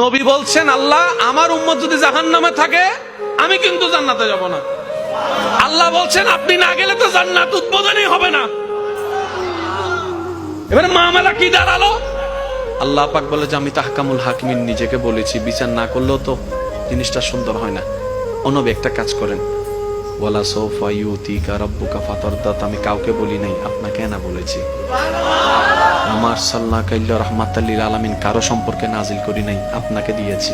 নবী বলছেন, আল্লাহ আমার উম্মত যদি জাহান্নামে থাকে আমি কিন্তু জান্নাতে যাব না। আল্লাহ বলছেন আপনি না গেলে তো জান্নাত উদ্বোধনই হবে না। এবারে মামলা কি দাঁড়ালো? আল্লাহ পাক বলে যে আমি তাহকামুল হাকিমিন নিজেকে বলেছি, বিচার না করলেও তো জিনিসটা সুন্দর হয় না। নবী একটা কাজ করেন, ওয়ালা সাউফা ইউতিকা রাব্বুকা ফাতারদা, আমি কাউকে বলি নাই, আপনাকে না বলেছি। আমার সাল্লাল্লাহু আলাইহি রাহমাতাল লিল আলামিন কারো সম্পর্কে নাজিল করি নাই, আপনাকে দিয়েছি।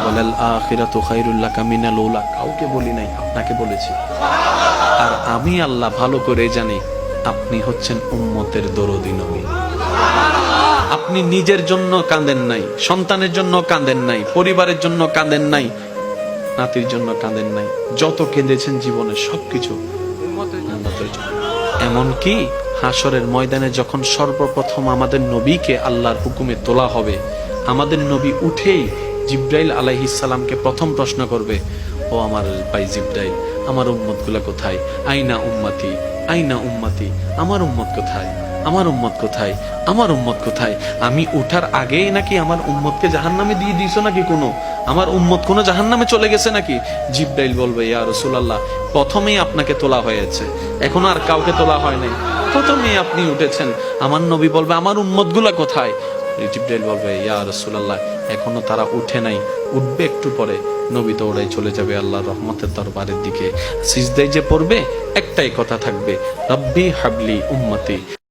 ওয়ালাল আখিরাতু খায়রুল লাকা মিনাল উলা, কাউকে বলি নাই, আপনাকে বলেছি। আর আমি আল্লাহ ভালো করে জানি আপনি হচ্ছেন উম্মতের দরদি নবী। আপনি নিজের জন্য কাঁদেন নাই, সন্তানের জন্য কাঁদেন নাই, পরিবারের জন্য কাঁদেন নাই, নাতির জন্য কাঁদেন নাই, যত কেঁদেছেন জীবনে সবকিছু উম্মতের জন্য। এমনকি হাসরের ময়দানে যখন সর্বপ্রথম আমাদের নবীকে আল্লাহর হুকুমে তোলা হবে, আমাদের নবী উঠেই জিব্রাইল আলাইহিস সালামকে প্রথম প্রশ্ন করবে, ও আমার ভাই জিব্রাইল, আমার উম্মত গুলা কোথায়? আইনা উম্মতি, আইনা উম্মতি, আমার উম্মত কোথায়? আমার উম্মত কোথায়? আমার উম্মত কোথায়? আমি উঠার আগেই নাকি আমার উম্মতকে জাহান্নামে দিয়ে দিয়েছো নাকি? কোনো আমার উম্মত কোনো জাহান্নামে চলে গেছে নাকি? জিব্রাইল বলবে, ইয়া রাসূলুল্লাহ, প্রথমেই আপনাকে তোলা হয়েছে, এখনো আর কাউকে তোলা হয় নাই, প্রথমেই আপনি উঠেছেন। আমার নবী বলবে, আমার উম্মত গুলা কোথায়? জিব্রাইল বলবে, ইয়া রাসূলুল্লাহ, এখনো তারা উঠে নাই, উঠবে একটু পরে। নবী দৌড়াই চলে যাবে আল্লাহর রহমতের দরবারের দিকে। সিজদায় যে পড়বে একটাই কথা থাকবে, রব্বি হাবলি উম্মতি।